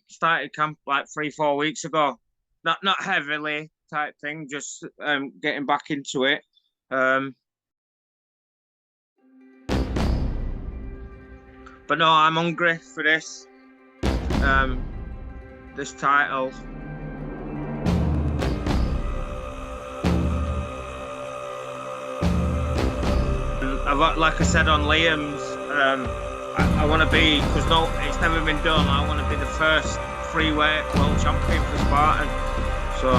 Started camp like 3-4 weeks ago. Not heavily type thing, just getting back into it. But no, I'm hungry for this. This title. Like I said on Liam's, I want to be, because it's never been done. I want to be the first freeweight world champion for Spartan. So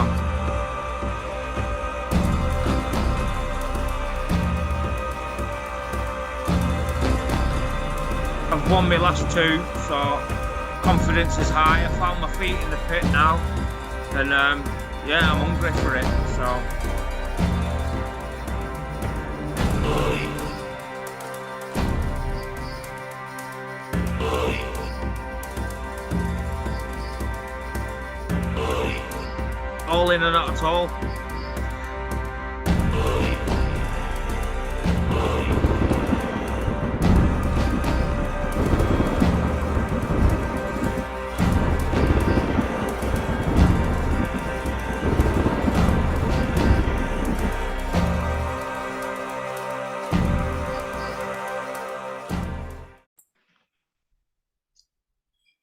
I've won my last two, so confidence is high. I found my feet in the pit now, and yeah, I'm hungry for it. So. All in or not at all.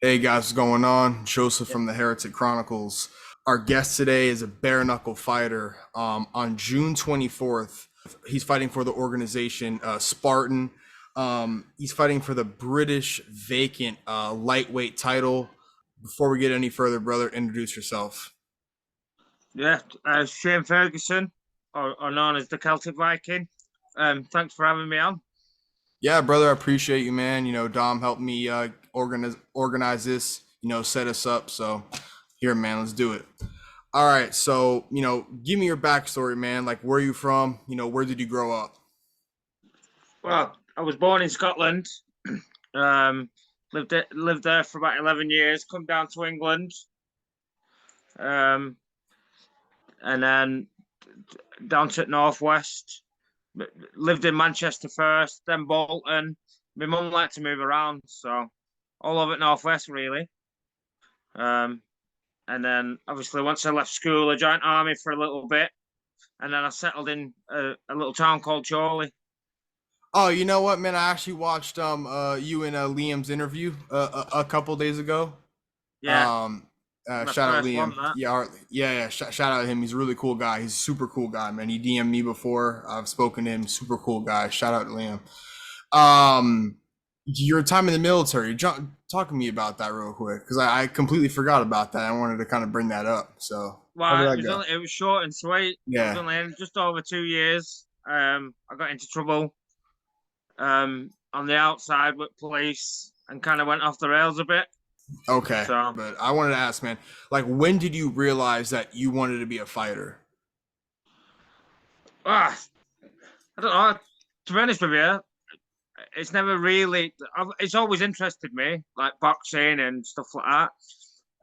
Hey guys, what's going on? Joseph from the Heretic Chronicles. Our guest today is a bare knuckle fighter. On June 24th, he's fighting for the organization Spartan. He's fighting for the British vacant lightweight title. Before we get any further, brother, introduce yourself. Yeah, Shane Ferguson, or known as the Celtic Viking. Thanks for having me on. Yeah, brother, I appreciate you, man. You know, Dom helped me organize this, set us up. So here, man, let's do it. All right. So, give me your backstory, man. Like, where are you from? Where did you grow up? Well, I was born in Scotland. Lived there for about 11 years. Come down to England. And then down to Northwest. Lived in Manchester first, then Bolton. My mum liked to move around, so all over Northwest really. And then obviously once I left school, I joined army for a little bit, and then I settled in a little town called Chorley. Oh, you know what, man? I actually watched you and Liam's interview a couple days ago. Yeah. Shout out Liam. Yeah. Shout out him. He's a really cool guy. He's a super cool guy, man. He DM'd me before. I've spoken to him. Super cool guy. Shout out to Liam. Your time in the military. Talk to me about that real quick, because I completely forgot about that. I wanted to kind of bring that up. So, well, it was short and sweet. Yeah. It was only in just over 2 years. I got into trouble on the outside with police and kind of went off the rails a bit. Okay, but I wanted to ask, man, like, when did you realize that you wanted to be a fighter? I don't know. To be honest with you, it's never really. It's always interested me, like boxing and stuff like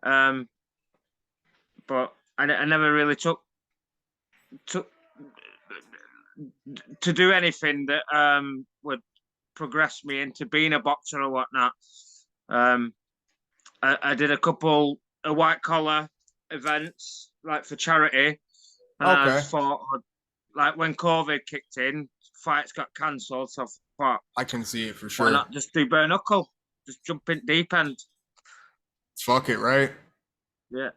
that. But I never really took to do anything that would progress me into being a boxer or whatnot. I did a couple of white collar events, like for charity. And I thought, like when COVID kicked in, fights got cancelled. So I thought, I can see it for sure. Why not just do bare knuckle? Just jump in deep end. Fuck it, right? Yeah.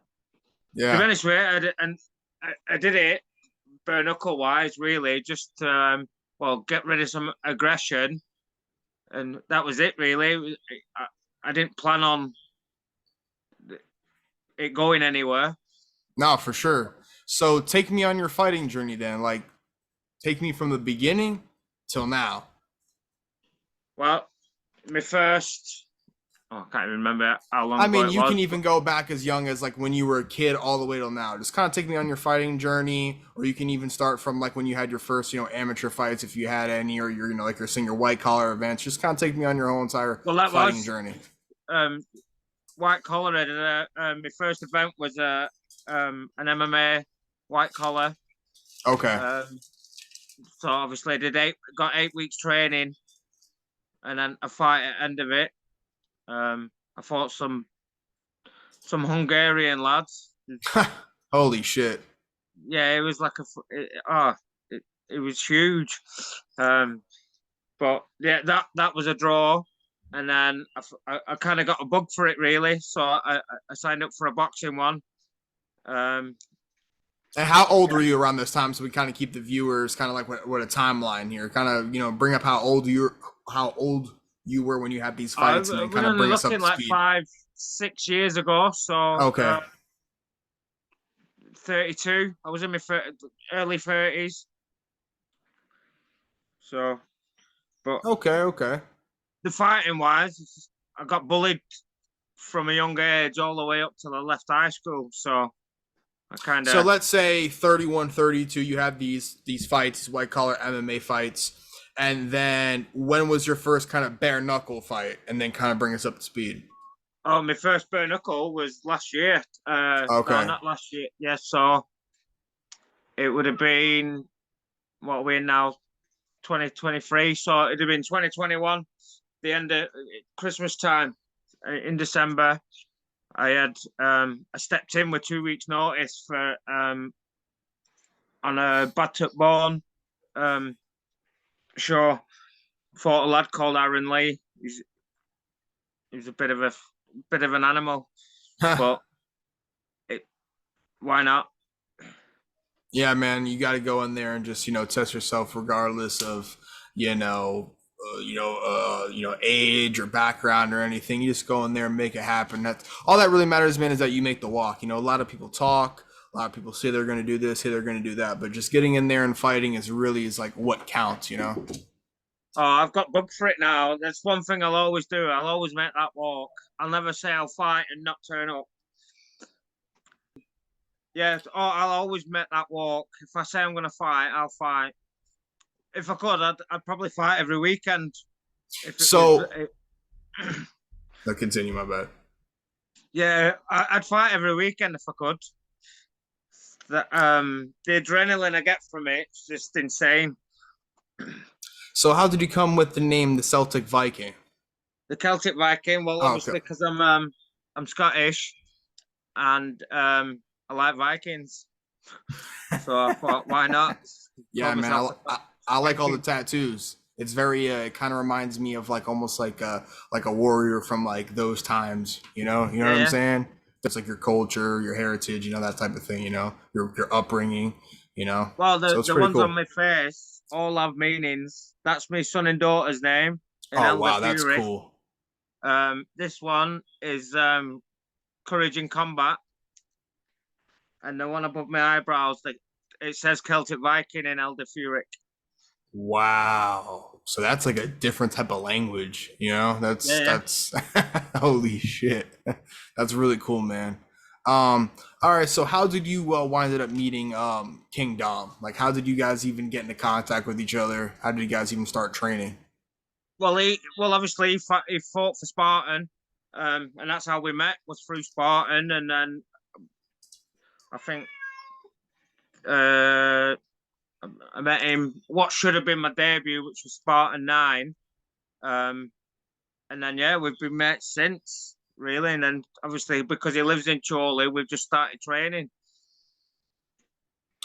Yeah. To be honest with you, I did it bare knuckle wise, really, just to get rid of some aggression, and that was it, really. I didn't plan on it going anywhere. No, for sure. So take me on your fighting journey then. Like, take me from the beginning till now. Well, my first, I can't even remember how long. I mean, you can even go back as young as like when you were a kid all the way till now. Just kind of take me on your fighting journey, or you can even start from like when you had your first, amateur fights if you had any, or your, like your senior white collar events. Just kind of take me on your whole entire fighting journey. White collar. My first event was an MMA white collar. Okay. So obviously got 8 weeks training, and then a fight at the end of it. I fought some some Hungarian lads. Holy shit. Yeah, it was like it was huge. But yeah, that was a draw, and then I kind of got a bug for it really, so I signed up for a boxing one. Um, And how old were you around this time? So we kind of keep the viewers kind of like what a timeline here. Kind of, bring up how old you were when you had these I fights, and then was kind of only bring us up looking to like speed. 5, 6 years ago, so Okay. 32. I was in my early 30s. So, but Okay. Okay. the fighting wise, I got bullied from a young age all the way up till I left high school. So I kind So of, let's say 31, 32, you have these fights, these white collar MMA fights. And then when was your first kind of bare knuckle fight? And then kind of bring us up to speed. oh, my first bare knuckle was last year. No, Okay. not last year. Yeah, so it would have been what are we in now, 2023. So it'd have been 2021, the end of Christmas time in December. I stepped in with 2 weeks notice for on a battered bone show. Fought a lad called Aaron Lee. He's a bit of an animal, but it, why not? Yeah, man, you got to go in there and just test yourself, regardless of age or background or anything. You just go in there and make it happen. That's all that really matters, man. Is that you make the walk. A lot of people talk. A lot of people say they're going to do this, say they're going to do that, but just getting in there and fighting is like what counts. Oh, I've got bug for it now. That's one thing I'll always do. I'll always make that walk. I'll never say I'll fight and not turn up. Yes, oh, I'll always make that walk. If I say I'm going to fight, I'll fight. If I could, I'd probably fight every weekend. If it was, So, I'll continue. My bad. yeah, I'd fight every weekend if I could. The adrenaline I get from it's just insane. So, how did you come with the name the Celtic Viking? The Celtic Viking, well, Oh, okay. obviously because I'm Scottish and I like Vikings, so I thought, why not? Yeah, Call man. myself I like all the Viking. tattoos. It's very it kind of reminds me of like almost like a warrior from like those times, You know Yeah, what I'm yeah. saying? That's like your culture, your heritage, that type of thing, your upbringing. Well, So the it's the pretty ones on cool. my face all have meanings. That's my son and daughter's name in Oh, Elder wow, that's Fury. cool. This one is Courage in Combat, and the one above my eyebrows, it says Celtic Viking in Elder Fury. Wow. So that's like a different type of language. Yeah, yeah. That's holy shit. That's really cool, man. All right, so how did you wind up meeting King Dom? Like how did you guys even get into contact with each other? How did you guys even start training? Well, obviously he fought for Spartan, and that's how we met was through Spartan, and then I think uh, I met him what should have been my debut, which was Spartan 9. Um, and then yeah, we've been mates since really, and then obviously because he lives in Chorley, we've just started training.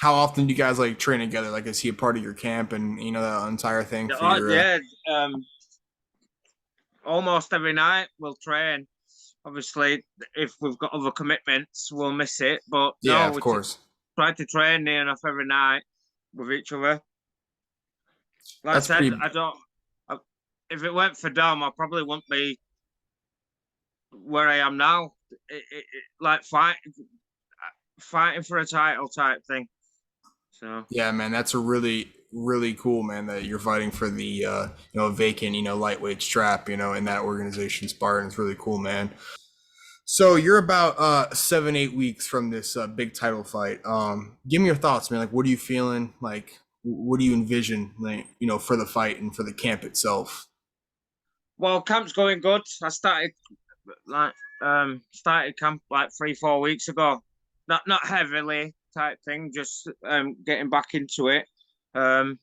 How often do you guys like train together? Like is he a part of your camp and that entire thing for Oh, your yeah, almost every night we'll train. Obviously, if we've got other commitments, we'll miss it. But Yeah, no, of we course. try to train near enough every night with each other. Like I That's said, pretty I don't. I, if it weren't for Dom, I probably wouldn't be where I am now. Like fighting for a title type thing. So Yeah, man, that's a really cool, man, that you're fighting for the vacant, lightweight strap, in that organization, Spartan. It's really cool, man. So you're about 7, 8 weeks from this big title fight. Give me your thoughts, man. Like, what are you feeling? Like, what do you envision, like, for the fight and for the camp itself? well, camp's going good. I like started camp like 3, 4 weeks ago. Not heavily type thing, just getting back into it. Um,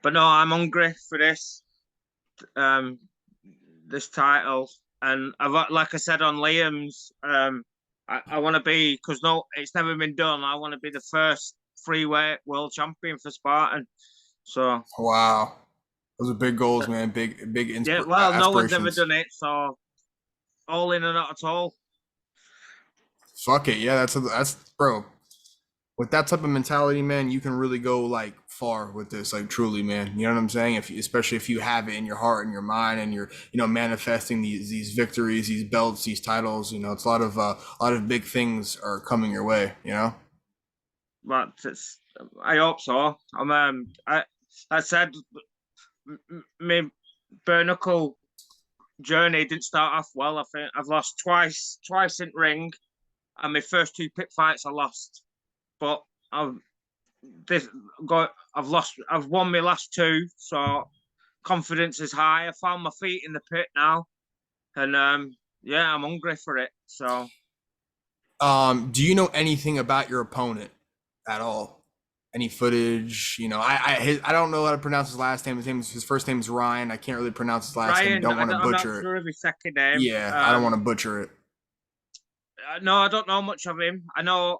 but no, I'm hungry for this. Um, this title. and like I said on Liam's, I want to be, because no, it's never been done. I want to be the first freeweight world champion for Spartan. So Wow, those are big goals, man. Big yeah, well, no one's ever aspirations. done it, so all in or not at all. Fuck it, yeah. That's bro. With that type of mentality, man, you can really go like far with this, like truly, man. You know what I'm saying? Especially if you have it in your heart and your mind, and you're, manifesting these victories, these belts, these titles. It's a lot of big things are coming your way. But I hope so. I said my bare knuckle journey didn't start off well. I think I've lost twice in ring, and my first two pit fights I lost. But I've this got I've won my last two, so confidence is high. I found my feet in the pit now, and yeah, I'm hungry for it. So Do you know anything about your opponent at all? Any footage? I don't know how to pronounce his last name. His first name is Ryan. I can't really pronounce his last name. Ryan, Don't want to I'm not butcher it. sure of his second name. Yeah, I don't want to butcher it. No, I don't know much of him. I know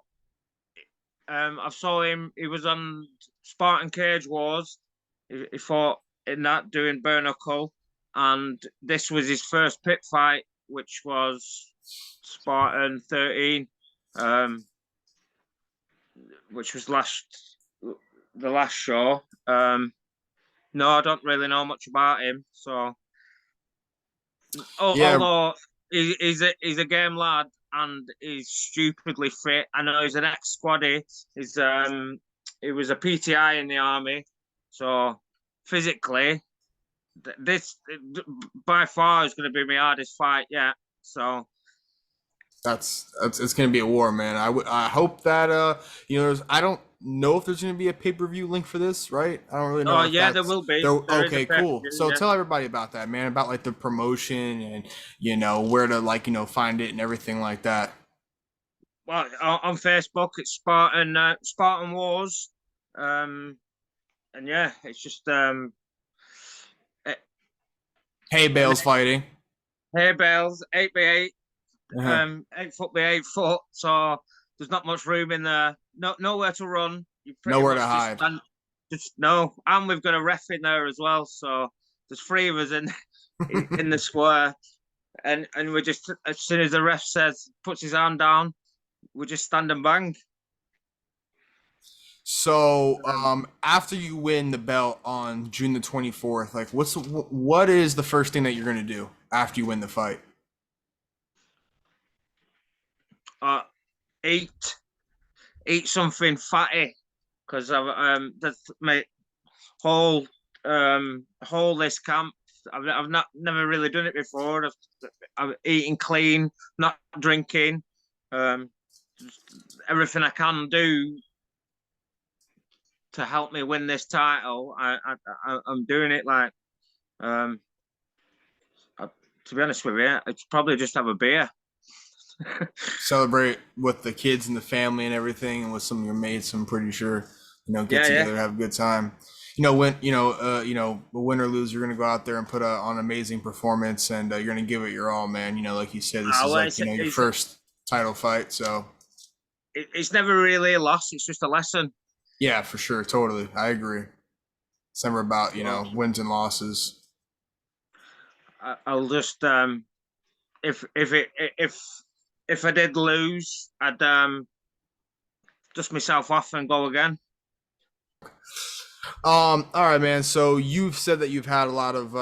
I saw him. He was on Spartan Cage Wars. He fought in that doing bare knuckle, and this was his first pit fight, which was Spartan 13, which was the last show. No, I don't really know much about him. So, Yeah, although he's a game lad and he's stupidly fit. I know he's an ex squaddy. He was a PTI in the army, so physically, this by far is going to be my hardest fight yet. So that's it's gonna be a war, man. I hope that I don't know if there's gonna be a pay-per-view link for this, right? I don't really know oh if yeah, there that's will be. there. There is a Okay, cool. pay-per-view, So yeah. tell everybody about that, man. About like the promotion and where to find it and everything like that. Well, on Facebook, it's Spartan Wars, and yeah, it's just eh, Hey, and Bales fighting. hay bales, 8x8, Uh-huh. 8 foot by 8 foot. So there's not much room in there. No, nowhere to run. You pretty Nowhere to much just hide. stand. Just no, and we've got a ref in there as well. So there's three of us in the square, and we're just as soon as the ref says puts his arm down, we just stand and bang. So, Um, after you win the belt on June the 24th, like what is the first thing that you're gonna do after you win the fight? uh, eat eat something fatty because that's my whole this camp. I've not never really done it before. I've eating clean, not drinking, um, everything I can do to help me win this title. I'm doing it like um, I, to be honest with you, it's probably just have a beer. Celebrate with the kids and the family and everything, and with some of your mates. I'm pretty sure, get Yeah, yeah. together, have a good time. When win or lose, you're gonna go out there and put on an amazing performance, and you're gonna give it your all, man. Like you said, this is Well, like your first title fight, so it's never really a loss. It's just a lesson. yeah, for sure, totally, I agree. It's never about So wins and losses. I'll just if it if I did lose, I'd dust myself off and go again. All right, man. So you've said that you've had a lot of,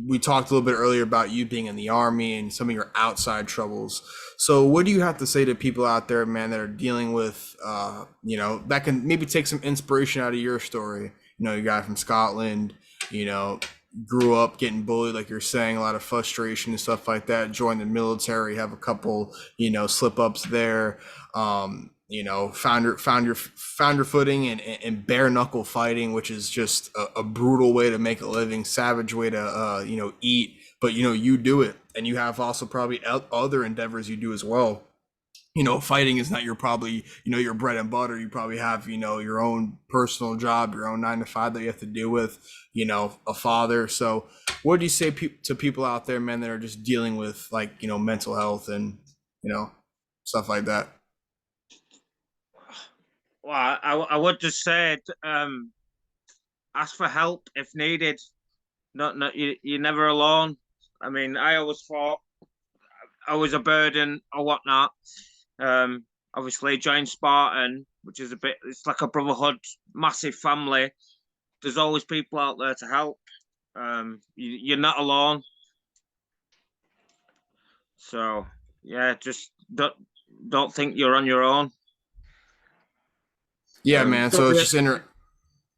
we talked a little bit earlier about you being in the army and some of your outside troubles. So what do you have to say to people out there, man, that are dealing with, that can maybe take some inspiration out of your story? You guy from Scotland, you know, grew up getting bullied, like you're saying, a lot of frustration and stuff like that. Joined the military, have a couple, slip ups there. Found your footing and bare knuckle fighting, which is just a brutal way to make a living, savage way to eat. But you do it, and you have also probably other endeavors you do as well. fighting is not your probably, your bread and butter. You probably have, your own personal job, your own 9 to 5 that you have to deal with, a father. So what do you say to people out there, man, that are just dealing with like, mental health and, you know, stuff like that? Well, I would just say, ask for help if needed. Not you're never alone. I mean, I always thought I was a burden or whatnot. Obviously, joined Spartan, which is it's like a brotherhood, massive family. There's always people out there to help. You're not alone. So yeah, just don't think you're on your own. Yeah, man. Don't So it's be just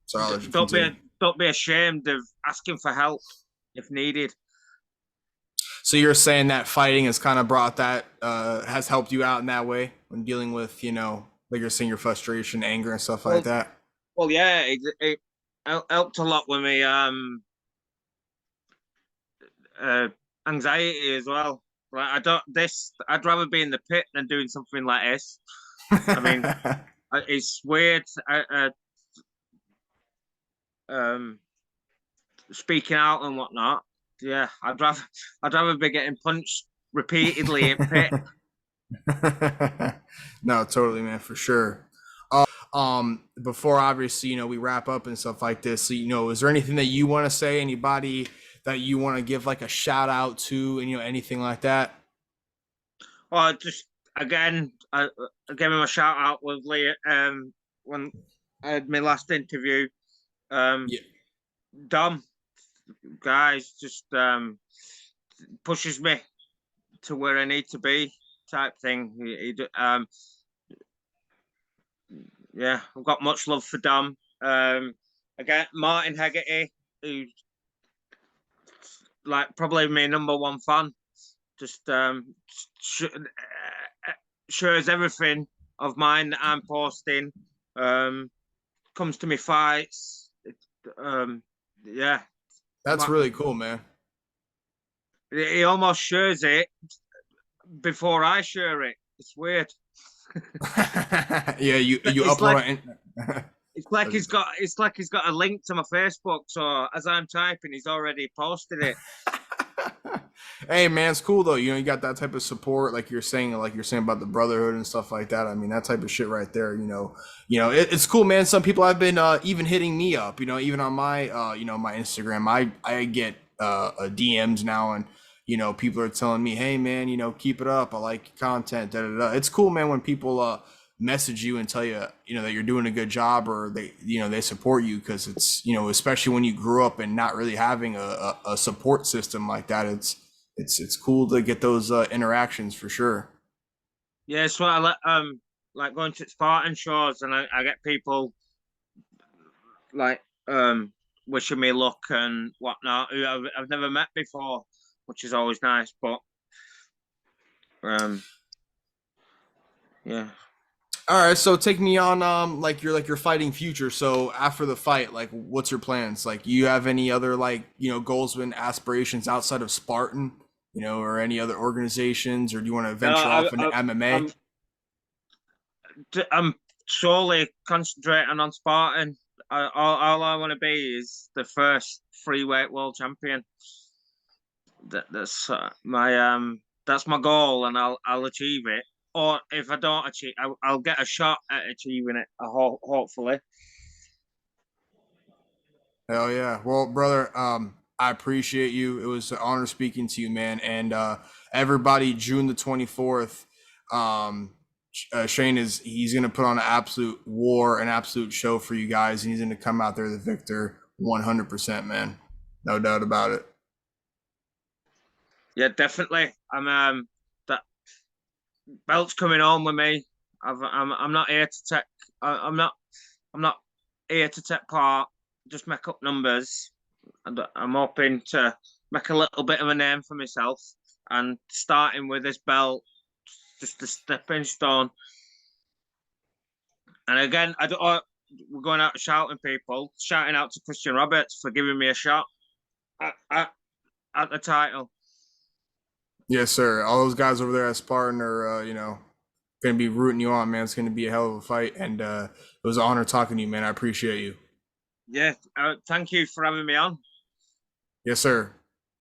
sorry, I'll let you don't continue. be don't be ashamed of asking for help if needed. So you're saying that fighting has kind of brought that, has helped you out in that way when dealing with, like you're saying, your frustration, anger, and stuff like Well, that. well, yeah, it helped a lot with me uh, anxiety as well. Like I don't this. I'd rather be in the pit than doing something like this. I mean, it's weird. Um, Speaking out and whatnot. Yeah, I'd rather be getting punched repeatedly in pit. No, totally, man, for sure. Before obviously, we wrap up and stuff like this, so, is there anything that you want to say? Anybody that you want to give like a shout out to, and anything like that? Or just again, I gave him a shout out with Lee when I had my last interview. Um, Yeah, Dom, guys, just pushes me to where I need to be, type thing. Yeah, I've got much love for Dom. Again, Martin Hegarty, who's like probably my number one fan. Just shares everything of mine that I'm posting. Um, Comes to me fights. Yeah, that's really cool, man. he almost shares it before I share it. It's weird. Yeah, you It's upload like on. it's like he's got a link to my Facebook. So as I'm typing, he's already posted it. Hey, man, it's cool though. You got that type of support, like you're saying about the brotherhood and stuff like that. I mean, that type of shit right there. It's cool, man. Some people have been even hitting me up. Even on my my Instagram, I get DMs now, and people are telling me, hey, man, keep it up. I like your content. Da, da, da. It's cool, man, when people message you and tell you that you're doing a good job, or they support you, because it's especially when you grew up and not really having a support system like that. It's cool to get those interactions for sure. Yeah, it's what I like going to Spartan shows, and I get people like wishing me luck and whatnot who I've never met before, which is always nice. But um, yeah. All right, so take me on like your fighting future. So after the fight, like what's your plans? Like you have any other like, goals and aspirations outside of Spartan, or any other organizations, or do you want to No, venture off into MMA? I'm solely concentrating on Spartan. All I want to be is the first free weight world champion. That's my goal, and I'll achieve it. Or if I don't achieve, I'll get a shot at achieving it. Hopefully. Hell yeah. Well, brother, I appreciate you. It was an honor speaking to you, man. And everybody, June the 24th, Chene he's gonna put on an absolute war, an absolute show for you guys, and he's gonna come out there the victor 100%, man. No doubt about it. Yeah, definitely. That belt's coming home with me. I'm not here to take. I'm not here to take part. Just make up numbers, and I'm hoping to make a little bit of a name for myself. And starting with this belt, just a stepping stone. And again, I don't. We're going out shouting people, shouting out to Christian Roberts for giving me a shot at the title. Yes, sir. All those guys over there at Spartan are, Gonna be rooting you on, man. It's gonna be a hell of a fight, and it was an honor talking to you, man. I appreciate you. Yeah, thank you for having me on. Yes, sir.